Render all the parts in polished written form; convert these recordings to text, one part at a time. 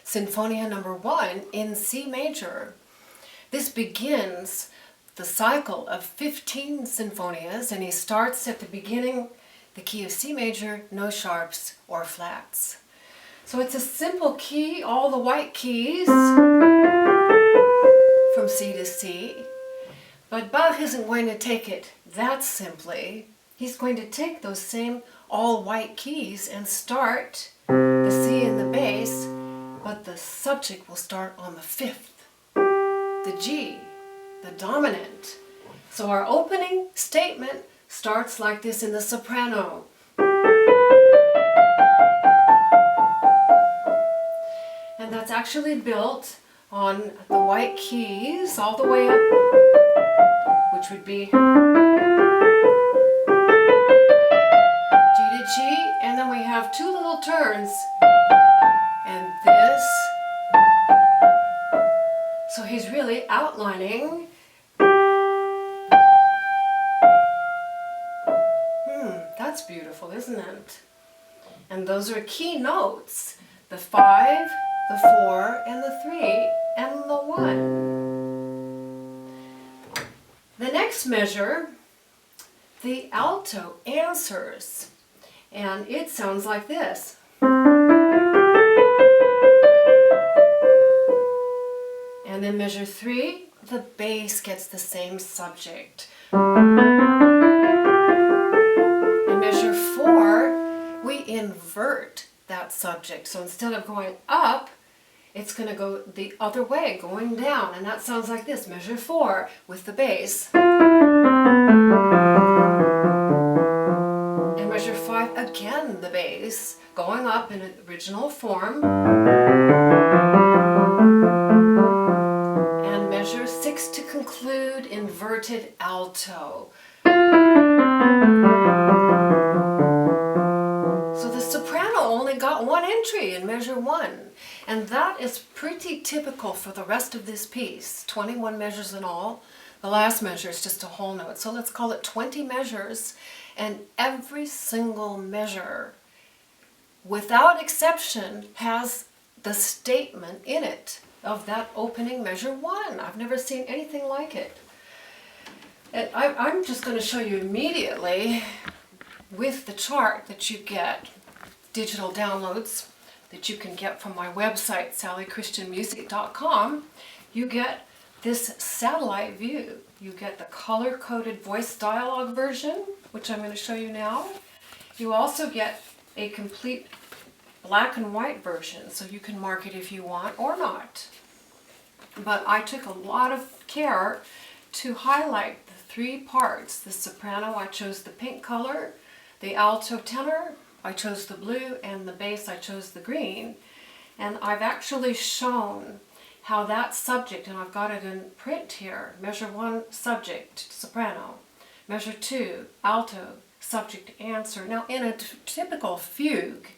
Sinfonia number 1 in C major. This begins the cycle of 15 sinfonias, and he starts at the beginning, the key of C major, no sharps or flats. So it's a simple key, all the white keys from C to C. But Bach isn't going to take it that simply. He's going to take those same all white keys and start the C and the bass, but the subject will start on the 5th, the G, the dominant. So our opening statement starts like this in the soprano. And that's actually built on the white keys all the way up, which would be G to G, and then we have two little turns, and this. So he's really outlining. That's beautiful, isn't it? And those are key notes, the 5, the 4, and the 3, and the 1. The next measure, the alto answers, and it sounds like this. And then measure 3, the bass gets the same subject. In measure 4, we invert that subject. So instead of going up, it's going to go the other way, going down. And that sounds like this, measure 4 with the bass. And measure 5, again the bass, going up in original form. And measure 6 to conclude, inverted alto. So the soprano only got one entry in measure 1. And that is pretty typical for the rest of this piece. 21 measures in all. The last measure is just a whole note. So let's call it 20 measures. And every single measure, without exception, has the statement in it of that opening measure 1. I've never seen anything like it. And I'm just going to show you immediately with the chart that you get, digital downloads that you can get from my website, sallychristianmusic.com. You get this satellite view. You get the color-coded voice dialogue version, which I'm going to show you now. You also get a complete black and white version, so you can mark it if you want or not. But I took a lot of care to highlight the 3 parts. The soprano, I chose the pink color. The alto tenor, I chose the blue, and the bass, I chose the green. And I've actually shown how that subject, and I've got it in print here, measure 1, subject, soprano. Measure 2, alto, subject, answer. Now in a typical fugue,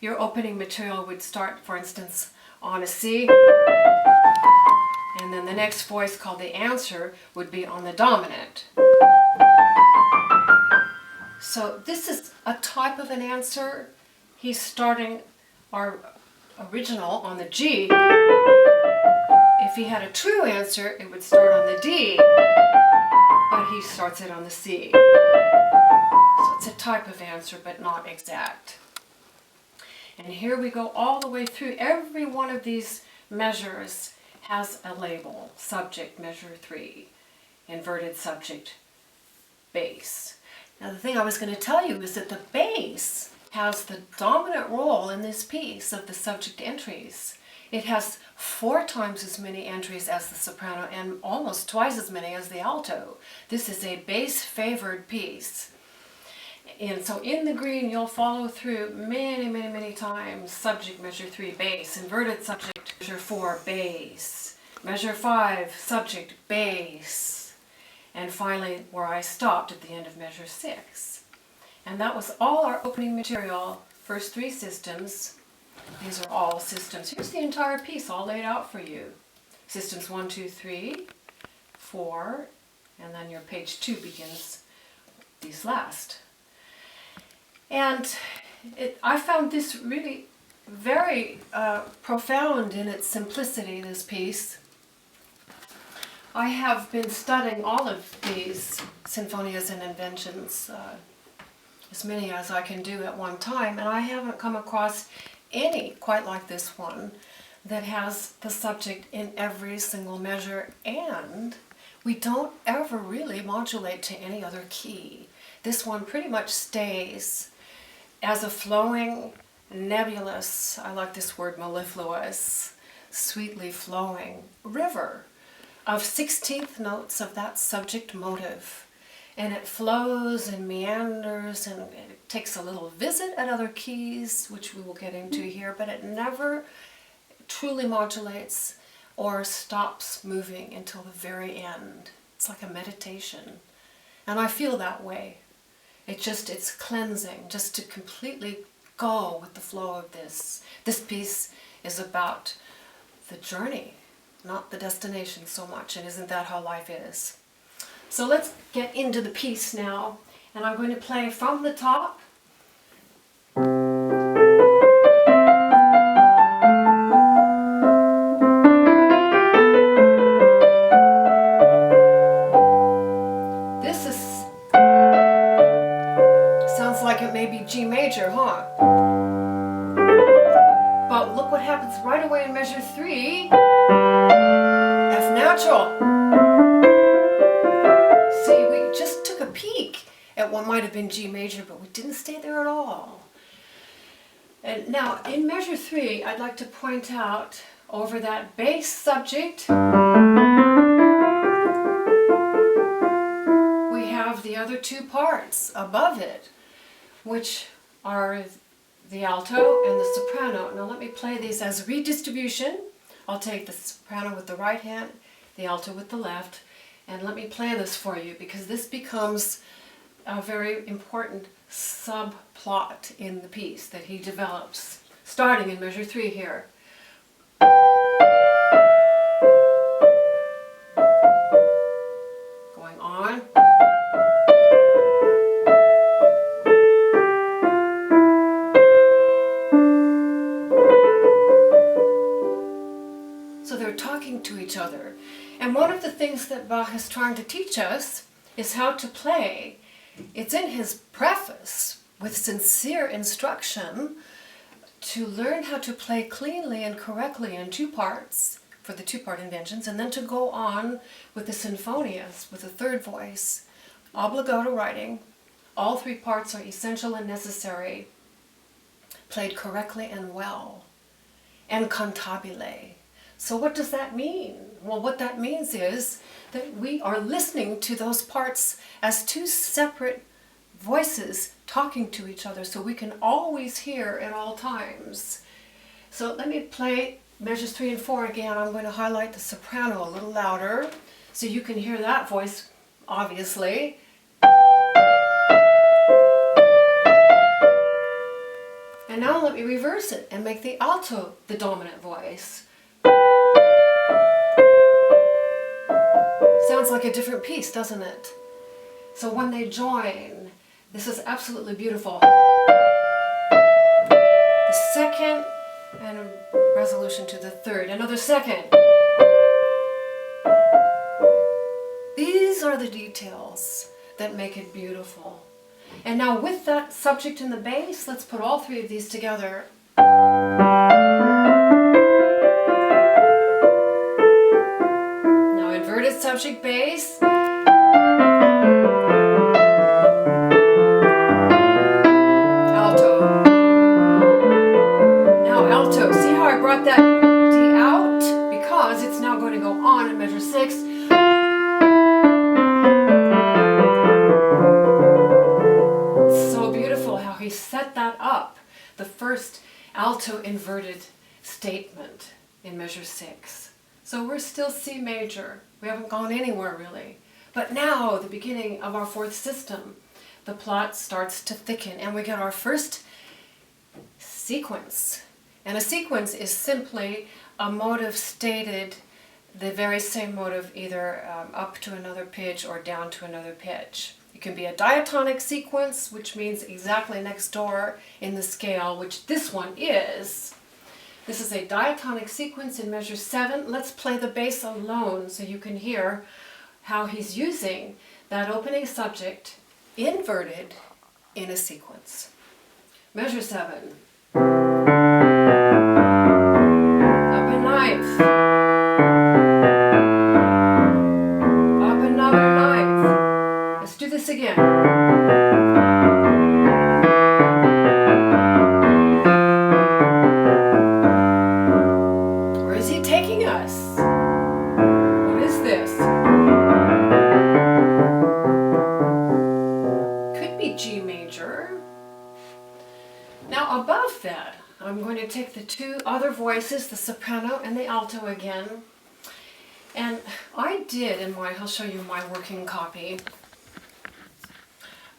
your opening material would start, for instance, on a C, and then the next voice called the answer would be on the dominant. So this is a type of an answer. He's starting our original on the G. If he had a true answer, it would start on the D, but he starts it on the C. So it's a type of answer, but not exact. And here we go all the way through. Every one of these measures has a label. Subject, measure 3, inverted subject, bass. Now the thing I was going to tell you is that the bass has the dominant role in this piece of the subject entries. It has 4 times as many entries as the soprano and almost twice as many as the alto. This is a bass-favored piece. And so in the green you'll follow through many times. Subject, measure 3, bass. Inverted subject, measure 4, bass. Measure 5, subject, bass. And finally, where I stopped at the end of measure 6. And that was all our opening material, first 3 systems. These are all systems. Here's the entire piece all laid out for you. Systems 1, 2, 3, 4, and then your page 2 begins these last. And I found this really very profound in its simplicity, this piece. I have been studying all of these sinfonias and inventions, as many as I can do at one time, and I haven't come across any quite like this one that has the subject in every single measure, and we don't ever really modulate to any other key. This one pretty much stays as a flowing, nebulous, I like this word mellifluous, sweetly flowing river of 16th notes of that subject motive. And it flows and meanders and it takes a little visit at other keys, which we will get into here, but it never truly modulates or stops moving until the very end. It's like a meditation. And I feel that way. It's cleansing, just to completely go with the flow of this. This piece is about the journey, not the destination so much, and isn't that how life is? So let's get into the piece now, and I'm going to play from the top. This sounds like it may be G major, huh? But look what happens right away in measure 3, F natural. See, we just took a peek at what might have been G major, but we didn't stay there at all. And now, in measure 3, I'd like to point out over that bass subject, we have the other two parts above it, which are the alto and the soprano. Now let me play these as redistribution. I'll take the soprano with the right hand, the alto with the left, and let me play this for you because this becomes a very important subplot in the piece that he develops, starting in measure 3 here. Going on. So they're talking to each other. And one of the things that Bach is trying to teach us is how to play. It's in his preface with sincere instruction to learn how to play cleanly and correctly in two parts for the two-part inventions, and then to go on with the sinfonias with the third voice. Obligato writing. All three parts are essential and necessary, played correctly and well, and cantabile. So what does that mean? Well, what that means is that we are listening to those parts as two separate voices talking to each other, so we can always hear at all times. So let me play measures 3 and 4 again. I'm going to highlight the soprano a little louder so you can hear that voice, obviously. And now let me reverse it and make the alto the dominant voice. Sounds like a different piece, doesn't it? So when they join, this is absolutely beautiful. The second, and a resolution to the third, another second. These are the details that make it beautiful. And now with that subject in the bass, let's put all three of these together. Now inverted subject bass. Alto. Now alto. See how I brought that D out? Because it's now going to go on in measure 6. He set that up, the first alto inverted statement in measure 6. So we're still C major. We haven't gone anywhere really. But now, the beginning of our fourth system, the plot starts to thicken and we get our first sequence. And a sequence is simply a motive stated, the very same motive, either up to another pitch or down to another pitch. It can be a diatonic sequence, which means exactly next door in the scale, which this one is. This is a diatonic sequence in measure 7. Let's play the bass alone so you can hear how he's using that opening subject inverted in a sequence. Measure 7. Up a ninth. Up another ninth. Let's do this again. Where is he taking us? What is this? Could be G major. Now above that, I'm going to take the two other voices, the soprano and the alto again. And I did I'll show you my working copy.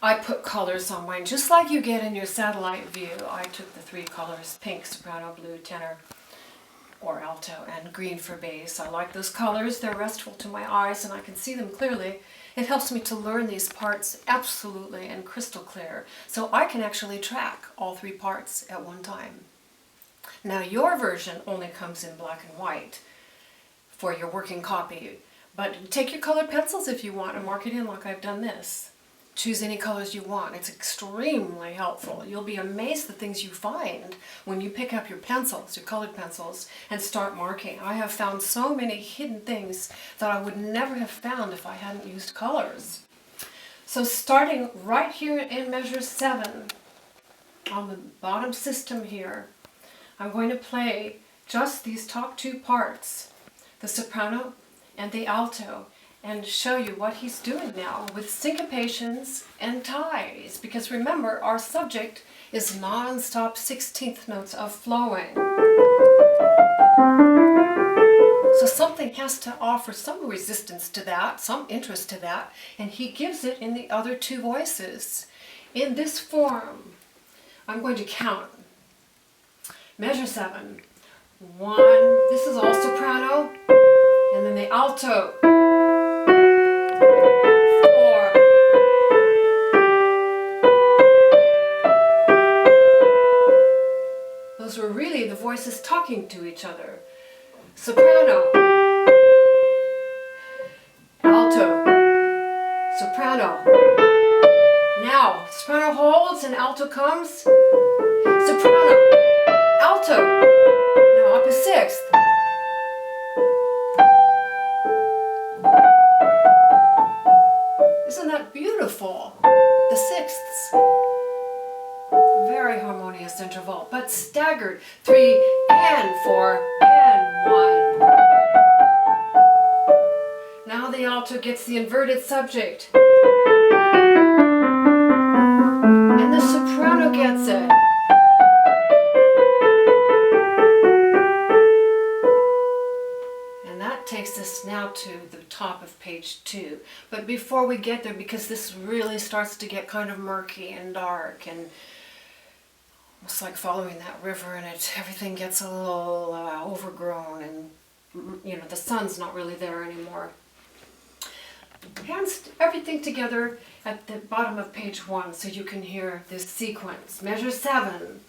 I put colors on mine, just like you get in your satellite view. I took the 3 colors, pink, soprano, blue, tenor, or alto, and green for bass. I like those colors. They're restful to my eyes and I can see them clearly. It helps me to learn these parts absolutely and crystal clear, so I can actually track all 3 parts at one time. Now your version only comes in black and white for your working copy, but take your colored pencils if you want and mark it in like I've done this. Choose any colors you want. It's extremely helpful. You'll be amazed the things you find when you pick up your pencils, your colored pencils, and start marking. I have found so many hidden things that I would never have found if I hadn't used colors. So starting right here in measure 7, on the bottom system here, I'm going to play just these top 2 parts, the soprano and the alto, and show you what he's doing now with syncopations and ties. Because remember, our subject is non-stop 16th notes of flowing. So something has to offer some resistance to that, some interest to that, and he gives it in the other 2 voices. In this form, I'm going to count. Measure 7. 1, this is all soprano, and then the alto. 4. Those were really the voices talking to each other. Soprano, alto, soprano. Now, soprano holds and alto comes. Soprano, alto. Now up a 6th. Isn't that beautiful? The 6ths. Very harmonious interval, but staggered. 3 and 4 and 1. Now the alto gets the inverted subject. And the soprano gets it. And that takes us now to the top of page 2. But before we get there, because this really starts to get kind of murky and dark and it's like following that river, and everything gets a little overgrown, and the sun's not really there anymore. Hands everything together at the bottom of page 1 so you can hear this sequence. Measure 7.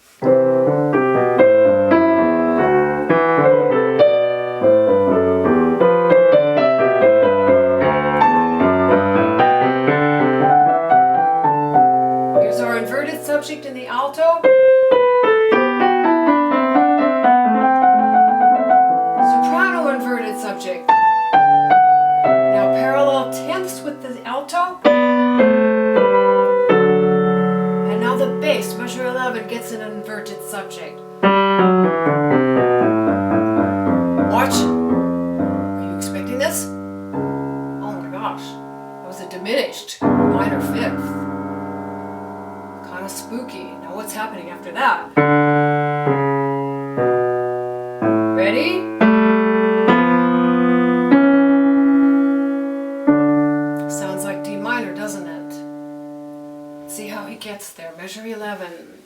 Here's our inverted subject in the alto. Subject. Now parallel 10ths with the alto. And now the bass, measure 11, gets an inverted subject. Watch. Are you expecting this? Oh my gosh. That was a diminished minor 5th. Kind of spooky. Now what's happening after that? Ready? Doesn't it? See how he gets there. Measure 11.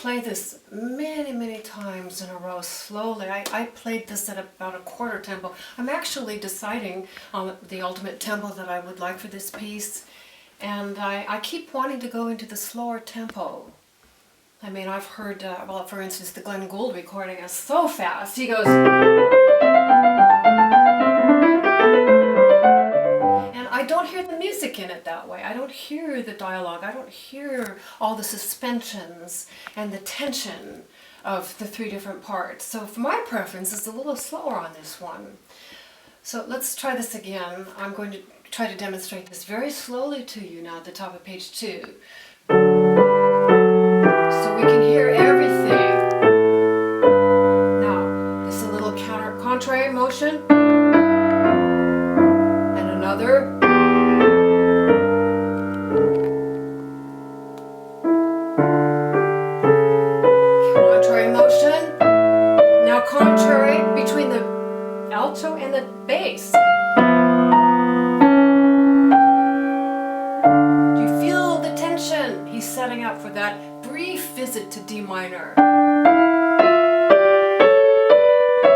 play this many, many times in a row slowly. I played this at about a quarter tempo. I'm actually deciding on the ultimate tempo that I would like for this piece. And I keep wanting to go into the slower tempo. I mean, I've heard, well, for instance, the Glenn Gould recording is so fast. He goes... And I don't hear the music in it that way. I don't hear the dialogue. I don't hear all the suspensions and the tension of the three different parts. So for my preference, it's a little slower on this one. So let's try this again. I'm going to try to demonstrate this very slowly to you now at the top of page 2. So we can hear everything. Now, this is a little contrary motion. And another. Contrary motion. Now contrary between the alto and the bass. Do you feel the tension? He's setting up for that brief visit to D minor.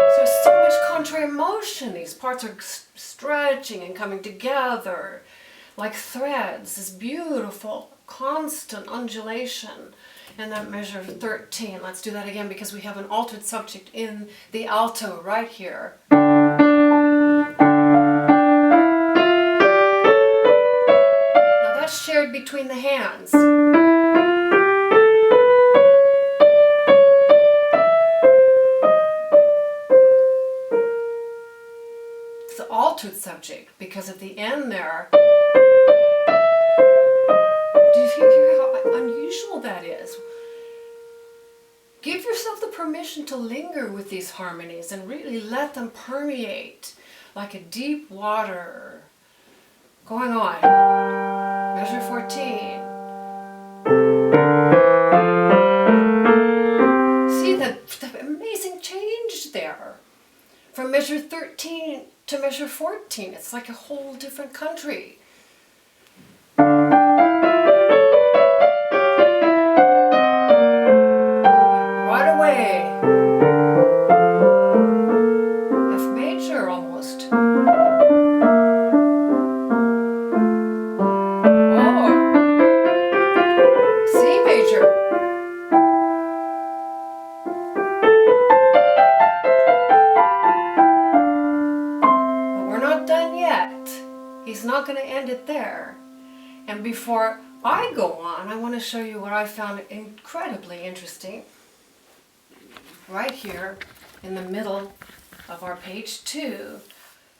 So there's so much contrary motion. These parts are stretching and coming together like threads. This beautiful, constant undulation in that measure of 13. Let's do that again because we have an altered subject in the alto right here. Now that's shared between the hands. It's the altered subject because at the end there, do you hear how unusual that is? Give yourself the permission to linger with these harmonies and really let them permeate like a deep water going on. Measure 14. See the amazing change there. From measure 13 to measure 14, it's like a whole different country. Right away, F major almost. Oh, C major. But we're not done yet. He's not going to end it there. And before I go on, I want to show you what I found incredibly interesting. Right here in the middle of our page 2.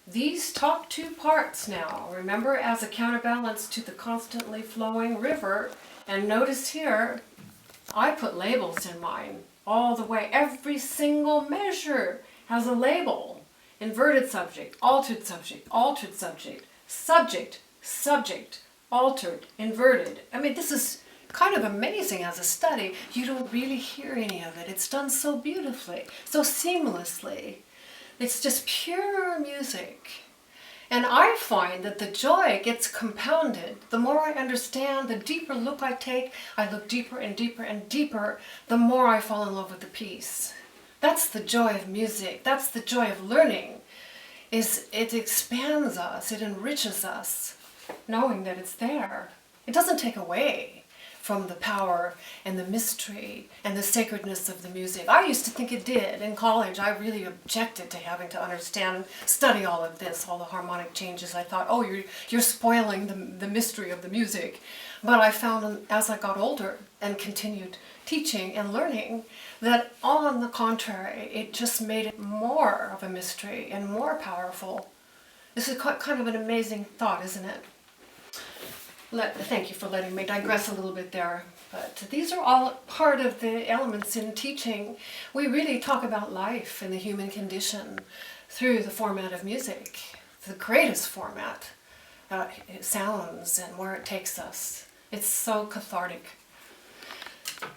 These top 2 parts now, remember, as a counterbalance to the constantly flowing river. And notice here, I put labels in mine all the way. Every single measure has a label. Inverted subject, altered subject, altered subject, subject, subject, altered, inverted. I mean, this is kind of amazing as a study. You don't really hear any of it. It's done so beautifully, so seamlessly. It's just pure music. And I find that the joy gets compounded. The more I understand, the deeper look I take, I look deeper and deeper and deeper, the more I fall in love with the piece. That's the joy of music. That's the joy of learning. It expands us, it enriches us, knowing that it's there. It doesn't take away from the power and the mystery and the sacredness of the music. I used to think it did. In college, I really objected to having to understand and study all of this, all the harmonic changes. I thought, oh, you're spoiling the mystery of the music. But I found as I got older and continued teaching and learning that on the contrary, it just made it more of a mystery and more powerful. This is kind of an amazing thought, isn't it? Thank you for letting me digress a little bit there. But these are all part of the elements in teaching. We really talk about life and the human condition through the format of music, the greatest format. It sounds and where it takes us. It's so cathartic.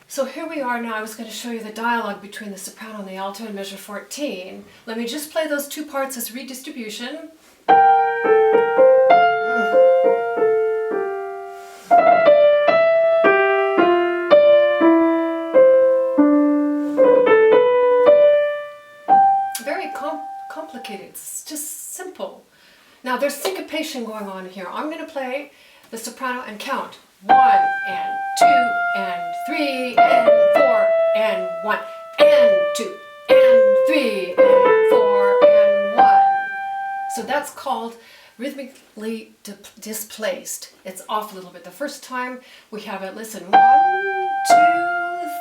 So here we are now. I was going to show you the dialogue between the soprano and the alto in measure 14. Let me just play those 2 parts as redistribution. syncopation going on here. I'm going to play the soprano and count 1 and 2 and 3 and 4 and 1 and 2 and 3 and 4 and 1. So that's called rhythmically displaced. It's off a little bit. The first time we have it, listen, 1, 2,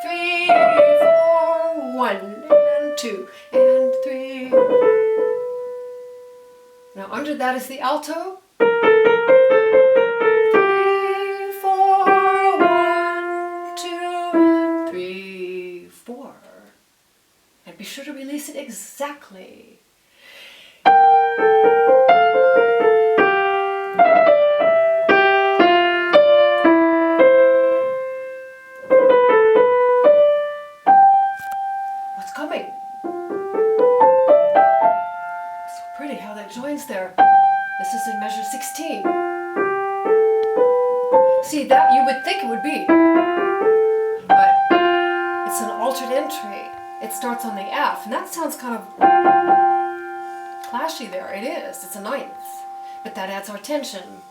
3, 4, 1 and 2 and 3. Now under that is the alto. 3, 4, 1, 2 and 3, 4. And be sure to release it exactly. What's coming? So pretty how that joins there. This is in measure 16. See, that you would think it would be, but it's an altered entry. It starts on the F, and that sounds kind of clashy there. It is. It's a ninth, but that adds our tension.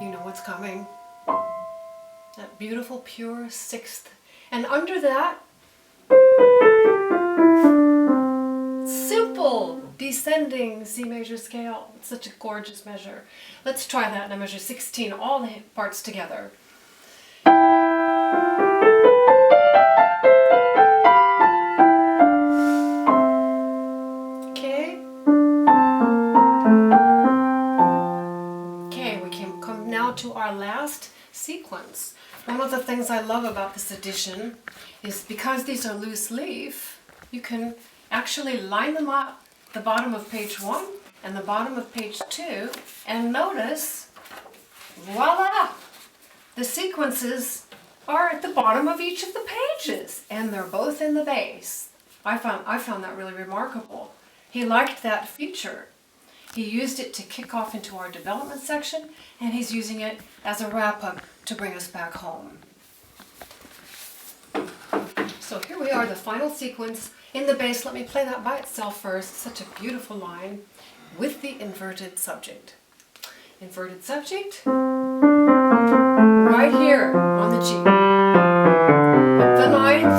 You know what's coming. That beautiful, pure sixth. And under that, simple descending C major scale. It's such a gorgeous measure. Let's try that in a measure 16, all the parts together. Okay. Okay, we can come now to our last sequence. One of the things I love about this edition is because these are loose leaf, you can actually line them up the bottom of page 1 and the bottom of page 2, and notice, voila, the sequences are at the bottom of each of the pages, and they're both in the bass. I found that really remarkable. He liked that feature. He used it to kick off into our development section, and he's using it as a wrap-up to bring us back home. So here we are, the final sequence in the bass. Let me play that by itself first. Such a beautiful line with the inverted subject. Inverted subject, right here on the G. Up the ninth.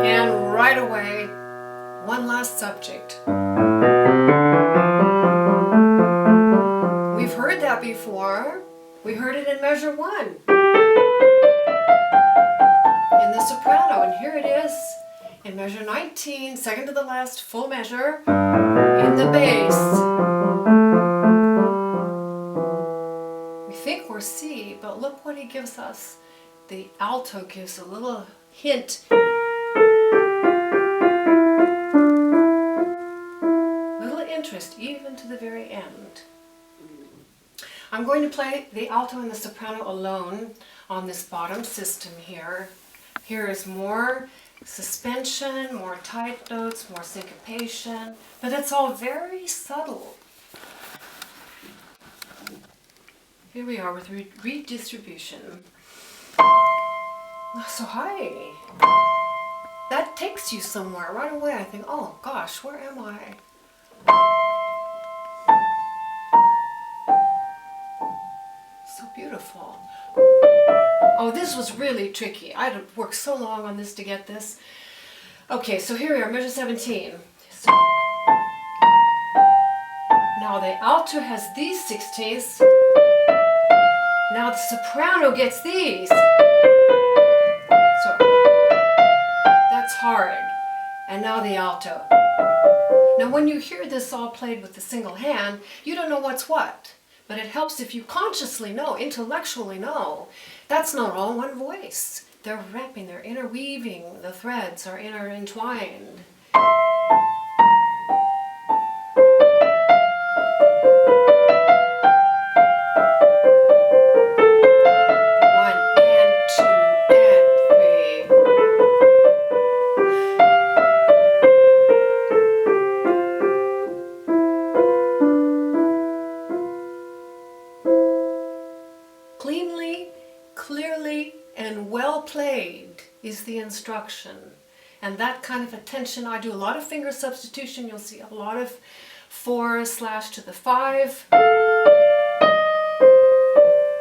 And right away, one last subject. We've heard that before. We heard it in measure 1 in the soprano, and here it is in measure 19, second to the last, full measure in the bass. We think we're C, but look what he gives us. The alto gives a little hint. Little interest even to the very end. I'm going to play the alto and the soprano alone on this bottom system here. Here is more suspension, more tight notes, more syncopation, but it's all very subtle. Here we are with redistribution. So high. That takes you somewhere right away. I think, oh gosh, where am I? So beautiful. Oh, this was really tricky. I had to work so long on this to get this. Okay, so here we are, measure 17. So, now the alto has these 16ths. Now the soprano gets these. So that's hard. And now the alto. Now when you hear this all played with the single hand, you don't know what's what. But it helps if you consciously know, intellectually know, that's not all one voice. They're wrapping, they're interweaving, the threads are intertwined. Cleanly, clearly, and well played is the instruction. And that kind of attention, I do a lot of finger substitution. You'll see a lot of 4/ to the 5.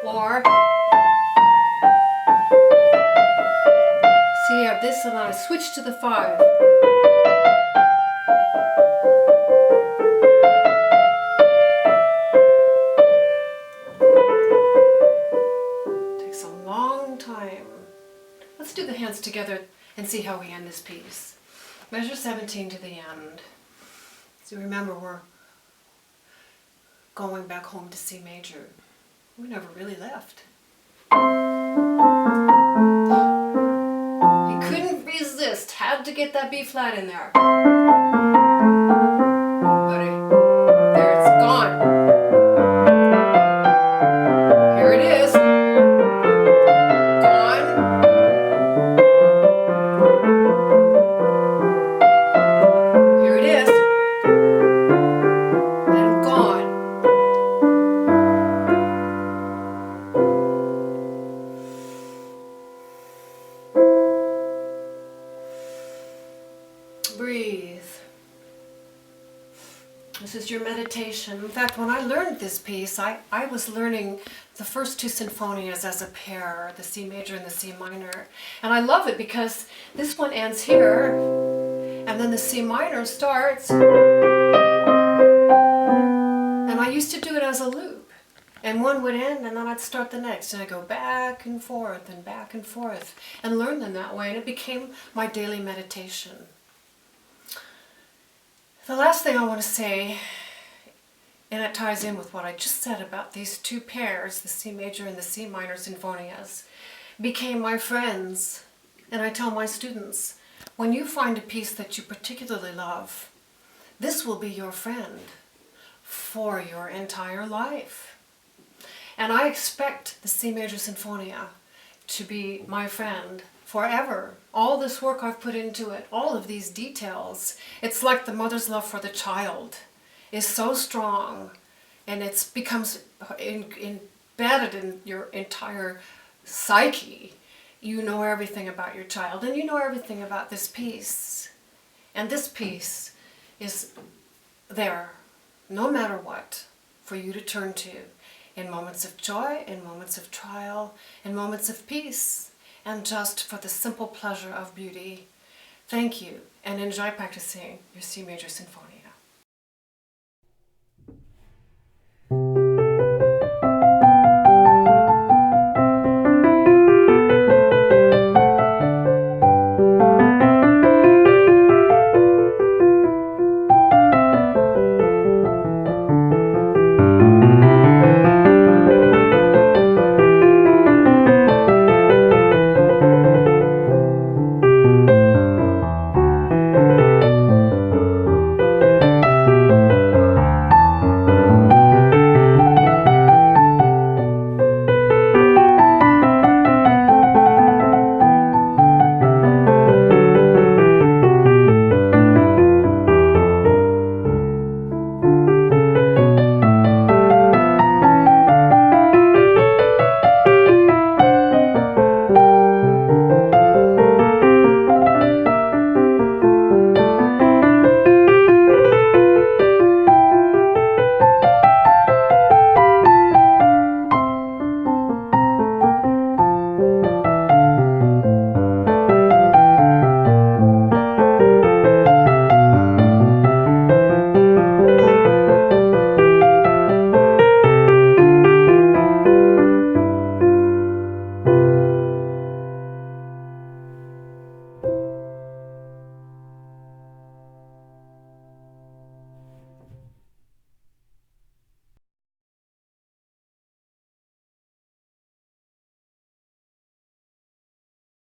Or, see, I have this and I switch to the 5. Takes a long time. Let's do the hands together and see how we end this piece. Measure 17 to the end. So remember, we're going back home to C major. We never really left. He couldn't resist, had to get that B flat in there. But there it's gone. Here it is. Gone. Here it is. And gone. Breathe. This is your meditation. In fact, when I learned this piece, I was learning the first 2 sinfonias as a pair, the C major and the C minor. And I love it because this one ends here, and then the C minor starts. And I used to do it as a loop. And one would end, and then I'd start the next. And I'd go back and forth and back and forth and learn them that way. And it became my daily meditation. The last thing I want to say, and it ties in with what I just said about these 2 pairs, the C major and the C minor sinfonias, became my friends. And I tell my students, when you find a piece that you particularly love, this will be your friend for your entire life. And I expect the C major sinfonia to be my friend forever. All this work I've put into it, all of these details, it's like the mother's love for the child is so strong, and it becomes embedded in your entire psyche. You know everything about your child, and you know everything about this piece. And this piece is there, no matter what, for you to turn to in moments of joy, in moments of trial, in moments of peace, and just for the simple pleasure of beauty. Thank you, and enjoy practicing your C major sinfonia.